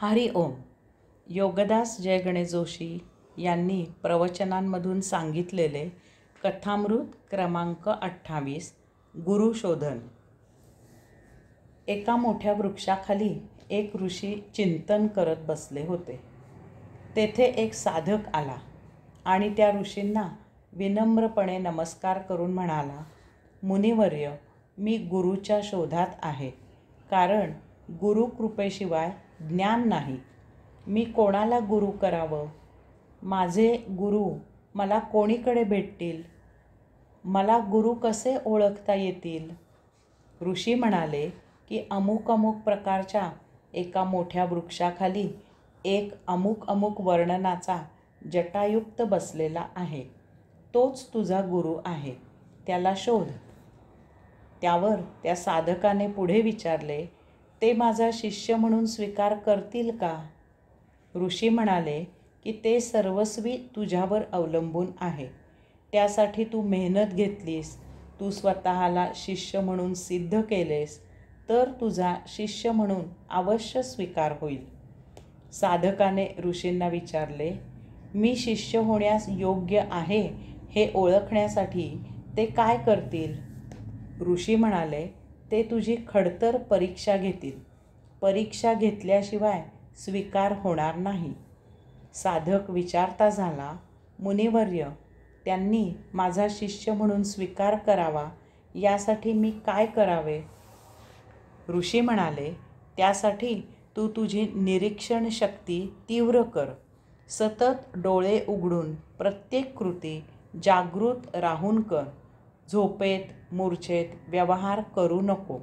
हरि ओम. योगदास जय गणेश जोशी यांनी प्रवचनांमधून सांगितलेले कथामृत क्रमांक 28 गुरुशोधन. एका मोठ्या वृक्षाखाली एक ऋषी चिंतन करत बसले होते. तेथे एक साधक आला आणि त्या ऋषींना विनम्रपणे नमस्कार करून म्हणाला, मुनिवर्य, मी गुरुच्या शोधात आहे, कारण गुरुकृपेशिवाय ज्ञान नाही. मी कोणाला गुरु करावं? माझे गुरु मला कोणीकडे भेटतील? मला गुरु कसे ओळखता येतील? ऋषी म्हणाले की अमुक अमुक प्रकारच्या एका मोठ्या वृक्षाखाली एक अमुक अमुक वर्णनाचा जटायुक्त बसलेला आहे. तोच तुझा गुरु आहे, त्याला शोध. त्यावर त्या साधकाने पुढे विचारले, ते माझा शिष्य म्हणून स्वीकार करतील का? ऋषी म्हणाले की ते सर्वस्वी तुझ्यावर अवलंबून आहे. त्यासाठी तू मेहनत घेतलीस, तू स्वतःला शिष्य म्हणून सिद्ध केलेस, तर तुझा शिष्य म्हणून अवश्य स्वीकार होईल. साधकाने ऋषींना विचारले, मी शिष्य होण्यास योग्य आहे हे ओळखण्यासाठी ते काय करतील? ऋषी म्हणाले, ते तुझी खडतर परीक्षा घेतील. परीक्षा घेतल्याशिवाय स्वीकार होणार नाही. साधक विचारता झाला, मुनिवर्य, त्यांनी माझा शिष्य म्हणून स्वीकार करावा यासाठी मी काय करावे? ऋषी म्हणाले, त्यासाठी तू तुझी निरीक्षण शक्ती तीव्र कर. सतत डोळे उघडून प्रत्येक कृती जागृत राहून कर. झोपेत मूर्छेत व्यवहार करू नको.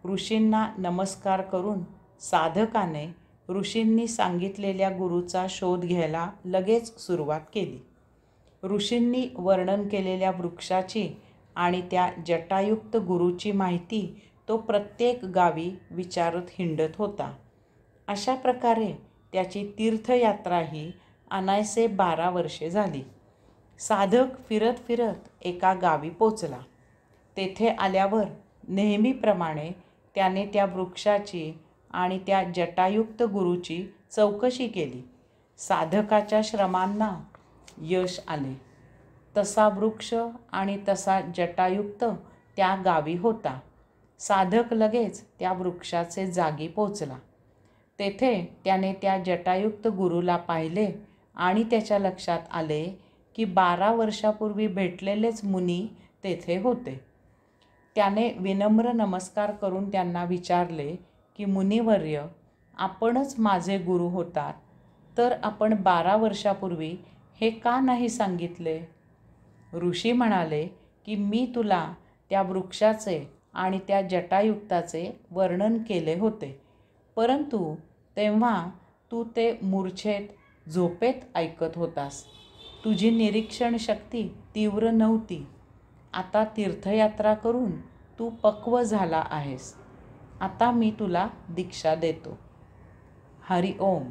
ऋषींना नमस्कार करून साधकाने ऋषींनी सांगितलेल्या गुरुचा शोध घ्यायला लगेच सुरुवात केली. ऋषींनी वर्णन केलेल्या वृक्षाची आणि त्या जटायुक्त गुरुची माहिती तो प्रत्येक गावी विचारत हिंडत होता. अशा प्रकारे त्याची तीर्थयात्राही अनायसे 12 वर्षे झाली. साधक फिरत फिरत एका गावी पोचला. तेथे आल्यावर नेहमीप्रमाणे त्याने त्या वृक्षाची आणि त्या जटायुक्त गुरुची चौकशी केली. साधकाच्या श्रमांना यश आले. तसा वृक्ष आणि तसा जटायुक्त त्या गावी होता. साधक लगेच त्या वृक्षाचे जागी पोचला. तेथे त्याने त्या जटायुक्त गुरुला पाहिले आणि त्याच्या लक्षात आले की 12 वर्षापूर्वी भेटलेलेच मुनी तेथे होते. त्याने विनम्र नमस्कार करून त्यांना विचारले की मुनिवर्य, आपणच माझे गुरु होतात, तर आपण 12 वर्षापूर्वी हे का नाही सांगितले? ऋषी म्हणाले की मी तुला त्या वृक्षाचे आणि त्या जटायुक्ताचे वर्णन केले होते, परंतु तेव्हा तू ते मूर्छेत झोपेत ऐकत होतास. तुझी निरीक्षण शक्ती तीव्र नव्हती. आता तीर्थयात्रा करून तू पक्व झाला आहेस. आता मी तुला दीक्षा देतो. हरि ओम.